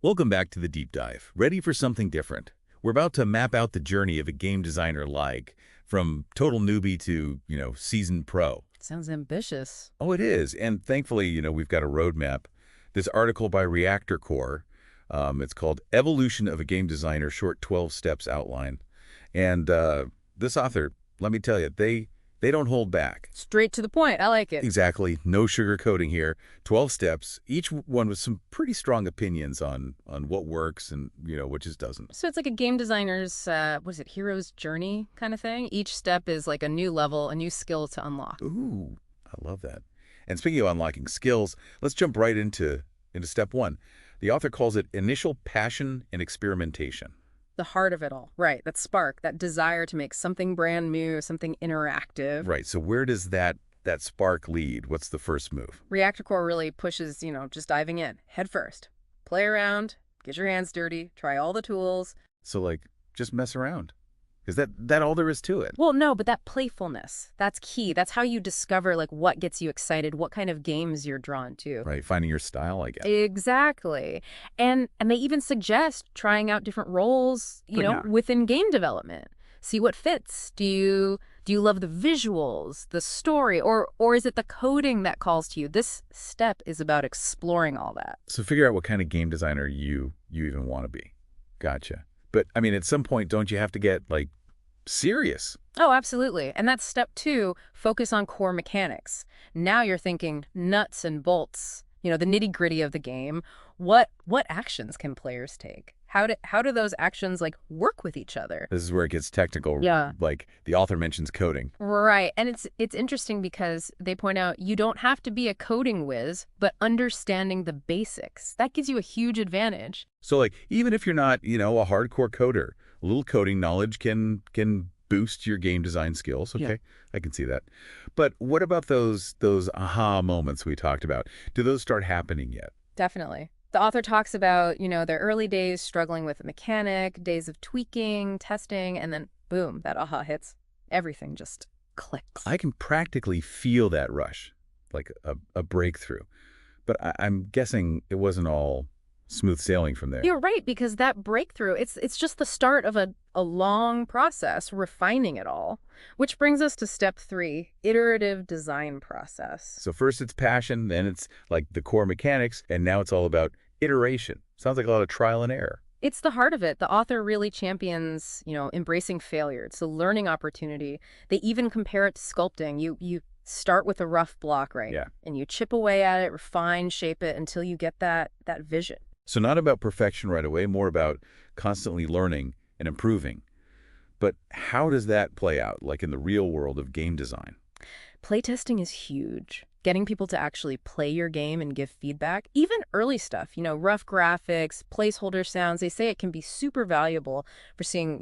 Welcome back to the deep dive. Ready for something different? We're about to map out the journey of a game designer like from total newbie to, seasoned pro. Sounds ambitious. Oh, it is. And thankfully, we've got a roadmap. This article by Reactorcore, it's called Evolution of a Game Designer, Short 12 Steps Outline. And this author, let me tell you, they don't hold back. Straight to the point. I like it. Exactly. No sugarcoating here. 12 steps, each one with some pretty strong opinions on what works and, what just doesn't. So it's like a game designer's, hero's journey kind of thing? Each step is like a new level, a new skill to unlock. Ooh, I love that. And speaking of unlocking skills, let's jump right into step one. The author calls it initial passion and experimentation. The heart of it all. Right. That spark, that desire to make something brand new, something interactive. Right. So where does that spark lead? What's the first move? Reactorcore really pushes, just diving in, head first. Play around, get your hands dirty, try all the tools. So, just mess around. Is that all there is to it? Well, no, but that playfulness, that's key. That's how you discover, what gets you excited, what kind of games you're drawn to. Right, finding your style, I guess. Exactly. And they even suggest trying out different roles, within game development. See what fits. Do you love the visuals, the story, or is it the coding that calls to you? This step is about exploring all that. So figure out what kind of game designer you even want to be. Gotcha. But, at some point, don't you have to get, serious? Oh, absolutely. And that's step 2, focus on core mechanics. Now you're thinking nuts and bolts, the nitty-gritty of the game. What actions can players take? How do those actions work with each other? This is where it gets technical. Yeah. The author mentions coding. Right. And it's interesting because they point out you don't have to be a coding whiz, but understanding the basics. That gives you a huge advantage. So even if you're not, a hardcore coder, a little coding knowledge can boost your game design skills. Okay. Yeah. I can see that. But what about those aha moments we talked about? Do those start happening yet? Definitely. The author talks about, their early days struggling with a mechanic, days of tweaking, testing, and then boom, that aha hits. Everything just clicks. I can practically feel that rush, like a breakthrough. But I'm guessing it wasn't all smooth sailing from there. You're right, because that breakthrough, it's just the start of a long process, refining it all. Which brings us to step 3, iterative design process. So first it's passion, then it's the core mechanics, and now it's all about iteration. Sounds like a lot of trial and error. It's the heart of it. The author really champions, embracing failure. It's a learning opportunity. They even compare it to sculpting. You start with a rough block, right? Yeah. And you chip away at it, refine, shape it until you get that vision. So not about perfection right away, more about constantly learning and improving. But how does that play out, in the real world of game design? Playtesting is huge. Getting people to actually play your game and give feedback, even early stuff, rough graphics, placeholder sounds, they say it can be super valuable for seeing,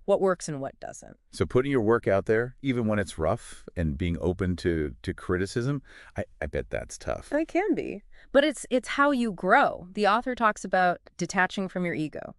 what works and what doesn't. So putting your work out there, even when it's rough, and being open to criticism, I bet that's tough. It can be. But it's how you grow. The author talks about detaching from your ego,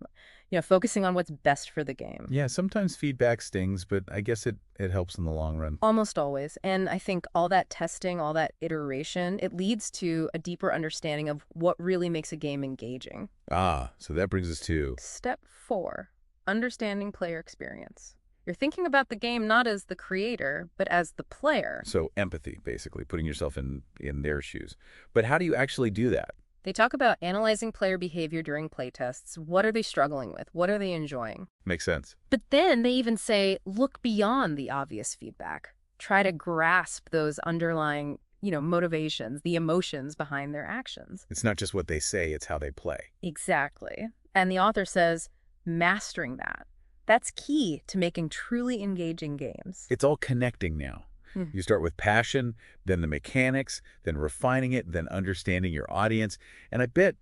focusing on what's best for the game. Yeah, sometimes feedback stings, but I guess it helps in the long run. Almost always. And I think all that testing, all that iteration, it leads to a deeper understanding of what really makes a game engaging. Ah, so that brings us to Step 4, understanding player experience. You're thinking about the game not as the creator, but as the player. So empathy, basically, putting yourself in their shoes. But how do you actually do that? They talk about analyzing player behavior during playtests. What are they struggling with? What are they enjoying? Makes sense. But then they even say, look beyond the obvious feedback. Try to grasp those underlying, motivations, the emotions behind their actions. It's not just what they say, it's how they play. Exactly. And the author says, mastering that. That's key to making truly engaging games. It's all connecting now. You start with passion, then the mechanics, then refining it, then understanding your audience. And I bet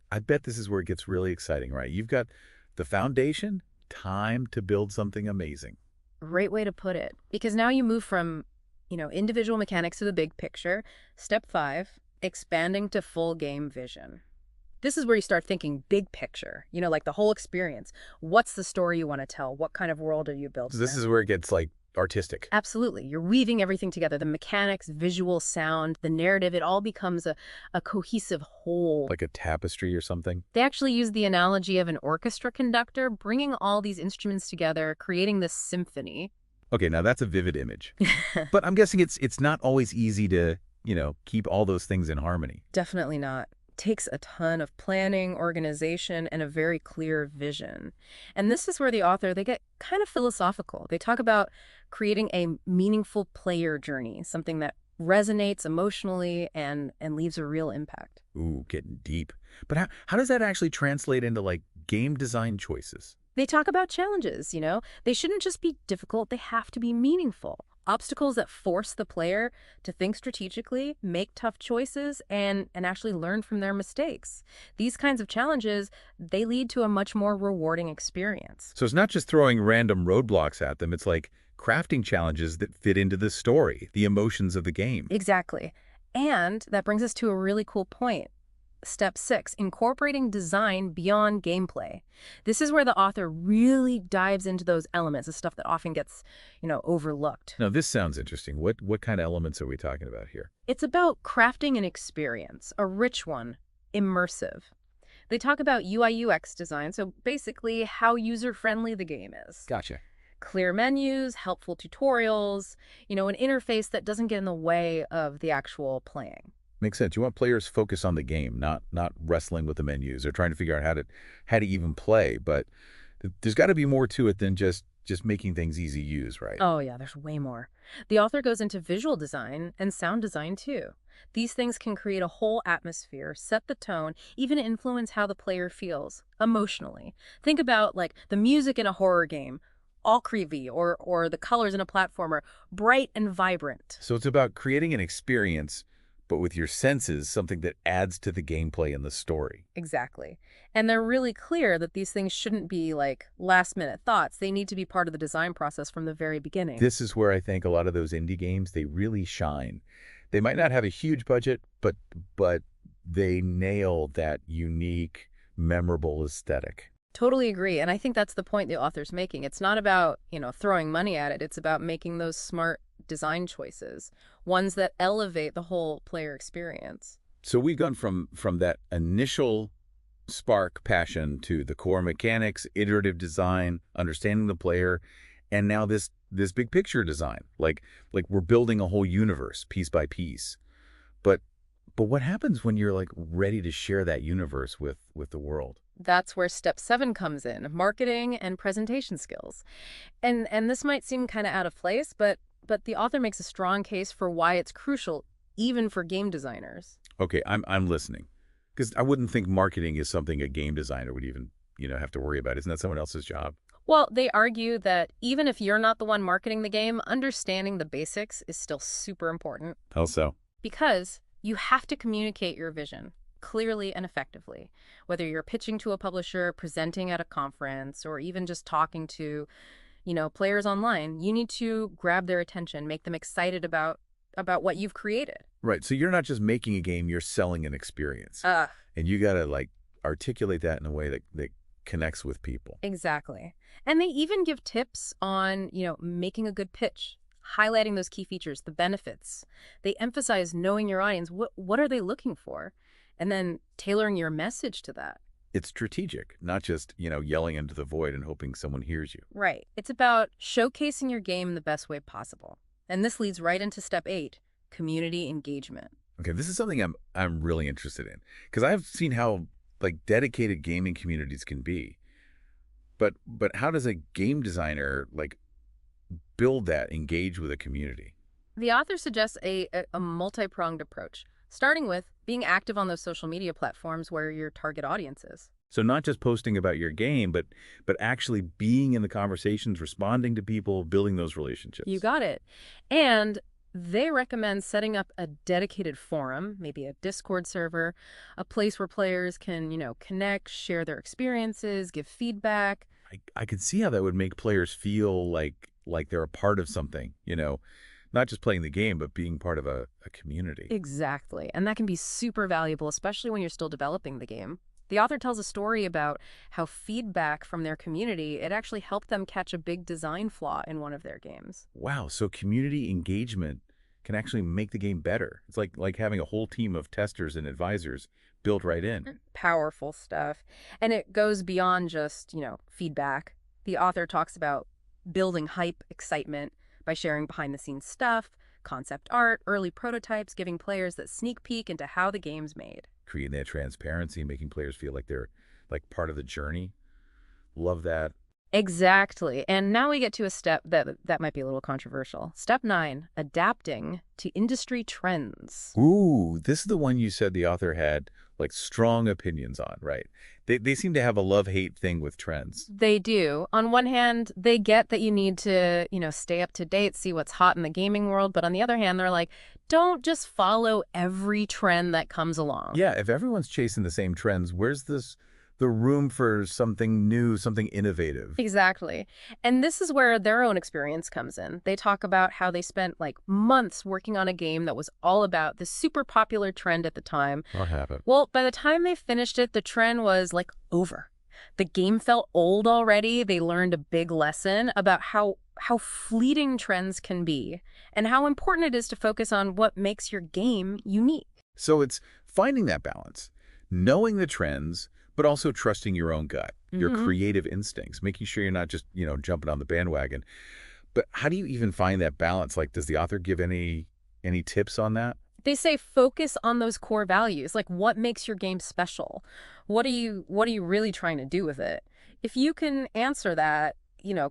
this is where it gets really exciting, right? You've got the foundation, time to build something amazing. Great way to put it. Because now you move from, individual mechanics to the big picture. Step 5, expanding to full game vision. This is where you start thinking big picture, the whole experience. What's the story you want to tell? What kind of world are you building? So this is where it gets artistic. Absolutely. You're weaving everything together. The mechanics, visual, sound, the narrative, it all becomes a cohesive whole. Like a tapestry or something? They actually use the analogy of an orchestra conductor, bringing all these instruments together, creating this symphony. Okay, now that's a vivid image. But I'm guessing it's not always easy to, keep all those things in harmony. Definitely not. Takes a ton of planning, organization, and a very clear vision. And this is where the author, they get kind of philosophical. They talk about creating a meaningful player journey, something that resonates emotionally and leaves a real impact. Ooh, getting deep. But how does that actually translate into, like, game design choices? They talk about challenges, They shouldn't just be difficult, they have to be meaningful. Obstacles that force the player to think strategically, make tough choices, and actually learn from their mistakes. These kinds of challenges, they lead to a much more rewarding experience. So it's not just throwing random roadblocks at them. It's like crafting challenges that fit into the story, the emotions of the game. Exactly. And that brings us to a really cool point. Step 6, incorporating design beyond gameplay. This is where the author really dives into those elements, the stuff that often gets, overlooked. Now, this sounds interesting. What kind of elements are we talking about here? It's about crafting an experience, a rich one, immersive. They talk about UI/UX design, so basically how user-friendly the game is. Gotcha. Clear menus, helpful tutorials, an interface that doesn't get in the way of the actual playing. Makes sense. You want players focused on the game, not wrestling with the menus or trying to figure out how to even play. But there's got to be more to it than just making things easy to use, right? Oh yeah, there's way more. The author goes into visual design and sound design too. These things can create a whole atmosphere, set the tone, even influence how the player feels emotionally. Think about like the music in a horror game, all creepy, or the colors in a platformer, bright and vibrant. So it's about creating an experience, but with your senses, something that adds to the gameplay and the story. Exactly. And they're really clear that these things shouldn't be like last-minute thoughts. They need to be part of the design process from the very beginning. This is where I think a lot of those indie games, they really shine. They might not have a huge budget, but they nail that unique, memorable aesthetic. Totally agree. And I think that's the point the author's making. It's not about, throwing money at it. It's about making those smart design choices, ones that elevate the whole player experience. So we've gone from that initial spark passion to the core mechanics, iterative design, understanding the player, and now this big picture design. Like we're building a whole universe piece by piece. But what happens when you're like ready to share that universe with the world? That's where step 7 comes in, marketing and presentation skills. And this might seem kind of out of place, but the author makes a strong case for why it's crucial, even for game designers. Okay, I'm listening. Because I wouldn't think marketing is something a game designer would even, have to worry about. Isn't that someone else's job? Well, they argue that even if you're not the one marketing the game, understanding the basics is still super important. How so? Because you have to communicate your vision clearly and effectively. Whether you're pitching to a publisher, presenting at a conference, or even just talking to, players online, you need to grab their attention, make them excited about what you've created. Right. So you're not just making a game, you're selling an experience. And you got to like articulate that in a way that connects with people. Exactly. And they even give tips on, making a good pitch, highlighting those key features, the benefits. They emphasize knowing your audience. What are they looking for? And then tailoring your message to that. It's strategic, not just, yelling into the void and hoping someone hears you. Right. It's about showcasing your game in the best way possible. And this leads right into step 8, community engagement. Okay, this is something I'm really interested in because I've seen how like dedicated gaming communities can be. But how does a game designer like build that, engage with a community? The author suggests a multi-pronged approach, starting with being active on those social media platforms where your target audience is. So not just posting about your game, but actually being in the conversations, responding to people, building those relationships. You got it. And they recommend setting up a dedicated forum, maybe a Discord server, a place where players can, connect, share their experiences, give feedback. I could see how that would make players feel like they're a part of something, not just playing the game, but being part of a community. Exactly. And that can be super valuable, especially when you're still developing the game. The author tells a story about how feedback from their community, it actually helped them catch a big design flaw in one of their games. Wow, so community engagement can actually make the game better. It's like having a whole team of testers and advisors built right in. Powerful stuff. And it goes beyond just, feedback. The author talks about building hype, excitement by sharing behind-the-scenes stuff, concept art, early prototypes, giving players that sneak peek into how the game's made. Creating that transparency, making players feel like they're like part of the journey. Love that. Exactly. And now we get to a step that might be a little controversial. Step 9, adapting to industry trends. Ooh, this is the one you said the author had like strong opinions on, right? They seem to have a love-hate thing with trends. They do. On one hand, they get that you need to, stay up to date, see what's hot in the gaming world. But on the other hand, they're like, don't just follow every trend that comes along. Yeah, if everyone's chasing the same trends, where's the room for something new, something innovative? Exactly. And this is where their own experience comes in. They talk about how they spent like months working on a game that was all about the super popular trend at the time. What happened? Well, by the time they finished it, the trend was like over. The game felt old already. They learned a big lesson about how fleeting trends can be and how important it is to focus on what makes your game unique. So it's finding that balance, knowing the trends, but also trusting your own gut, your creative instincts, making sure you're not just, jumping on the bandwagon. But how do you even find that balance? Like, does the author give any tips on that? They say focus on those core values, like what makes your game special? What are you really trying to do with it? If you can answer that,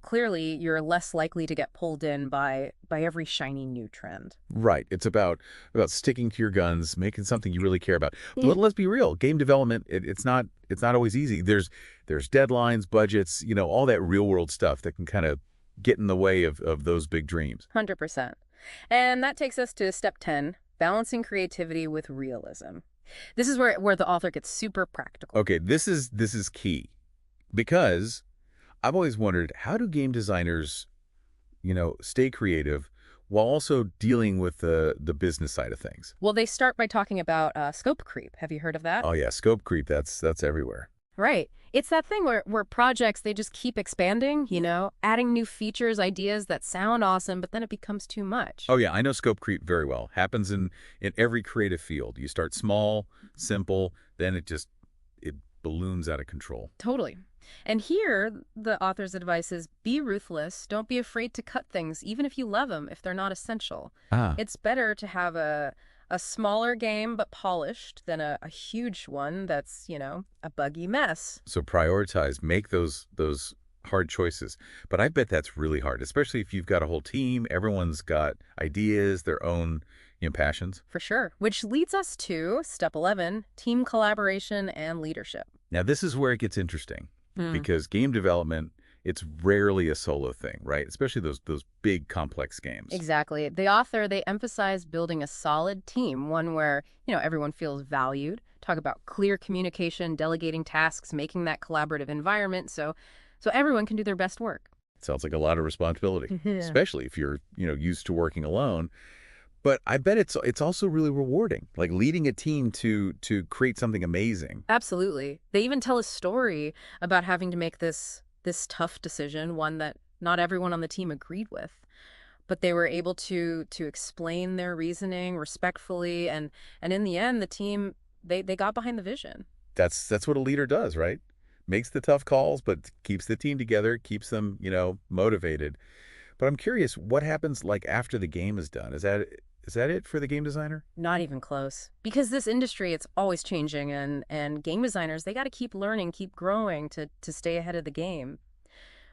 clearly you're less likely to get pulled in by every shiny new trend. Right. It's about sticking to your guns, making something you really care about. Yeah. But let's be real. Game development, it's not always easy. There's deadlines, budgets, all that real world stuff that can kind of get in the way of those big dreams. 100%. And that takes us to step 10, balancing creativity with realism. This is where the author gets super practical. Okay, this is key because I've always wondered, how do game designers, stay creative while also dealing with the business side of things? Well, they start by talking about scope creep. Have you heard of that? Oh yeah, scope creep, that's everywhere. Right. It's that thing where projects, they just keep expanding, adding new features, ideas that sound awesome, but then it becomes too much. Oh yeah, I know scope creep very well. Happens in every creative field. You start small, simple, then it balloons out of control. Totally. And here, the author's advice is be ruthless. Don't be afraid to cut things, even if you love them, if they're not essential. It's better to have a smaller game but polished than a huge one that's, a buggy mess. So prioritize, make those hard choices. But I bet that's really hard, especially if you've got a whole team, everyone's got ideas, their own passions. For sure. Which leads us to step 11, team collaboration and leadership. Now, this is where it gets interesting because game development, it's rarely a solo thing, right? Especially those big, complex games. Exactly. The author, they emphasize building a solid team, one where, everyone feels valued. Talk about clear communication, delegating tasks, making that collaborative environment so everyone can do their best work. Sounds like a lot of responsibility, especially if you're, used to working alone. But I bet it's also really rewarding, like leading a team to create something amazing. Absolutely. They even tell a story about having to make this tough decision, one that not everyone on the team agreed with. But they were able to explain their reasoning respectfully, and in the end, the team, they got behind the vision. That's what a leader does, right? Makes the tough calls, but keeps the team together, keeps them, motivated. But I'm curious, what happens like after the game is done? Is that it for the game designer? Not even close. Because this industry, it's always changing, and game designers, they got to keep learning, keep growing to stay ahead of the game.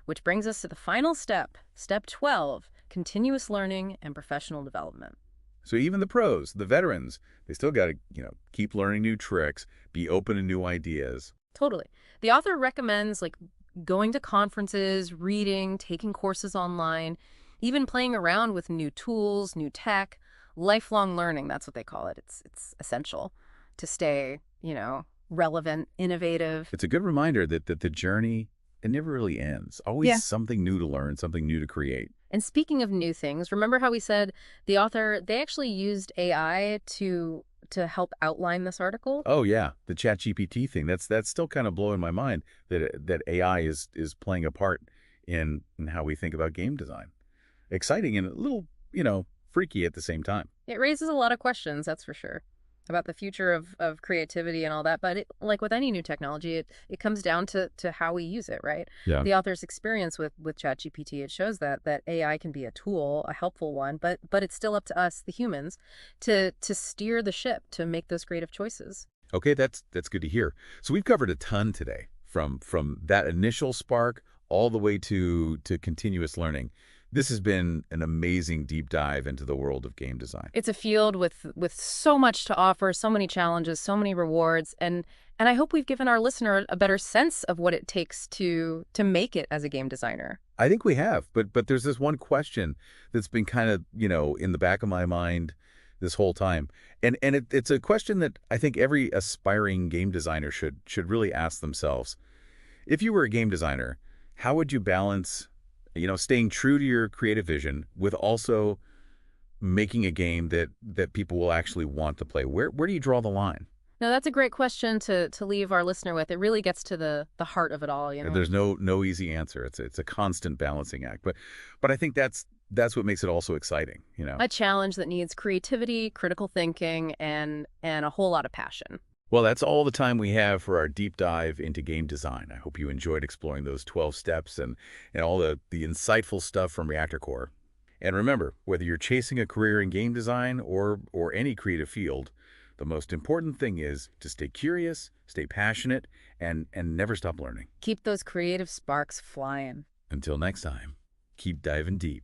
Which brings us to the final step, step 12, continuous learning and professional development. So even the pros, the veterans, they still got to, keep learning new tricks, be open to new ideas. Totally. The author recommends going to conferences, reading, taking courses online, even playing around with new tools, new tech. Lifelong learning, that's what they call it. It's essential to stay, relevant, innovative. It's a good reminder that the journey it never really ends. Always Yeah. something new to learn, something new to create. And speaking of new things, remember how we said the author, they actually used AI to help outline this article? Oh yeah, the ChatGPT thing. That's still kind of blowing my mind that AI is playing a part in how we think about game design. Exciting and a little, freaky at the same time. It raises a lot of questions, that's for sure, about the future of creativity and all that. But like with any new technology, it comes down to how we use it, right? Yeah. The author's experience with ChatGPT, it shows that AI can be a tool, a helpful one, but it's still up to us, the humans, to steer the ship, to make those creative choices. Okay, that's good to hear. So we've covered a ton today, from that initial spark all the way to continuous learning. This has been an amazing deep dive into the world of game design. It's a field with so much to offer, so many challenges, so many rewards, and I hope we've given our listener a better sense of what it takes to make it as a game designer. I think we have, but there's this one question that's been kind of, in the back of my mind this whole time. And it's a question that I think every aspiring game designer should really ask themselves. If you were a game designer, how would you balance, staying true to your creative vision with also making a game that people will actually want to play? Where do you draw the line? No, that's a great question to leave our listener with. It really gets to the heart of it all, you know. There's no easy answer. It's a constant balancing act. But I think that's what makes it also exciting. A challenge that needs creativity, critical thinking, and a whole lot of passion. Well, that's all the time we have for our deep dive into game design. I hope you enjoyed exploring those 12 steps and all the insightful stuff from Reactorcore. And remember, whether you're chasing a career in game design or any creative field, the most important thing is to stay curious, stay passionate, and never stop learning. Keep those creative sparks flying. Until next time, keep diving deep.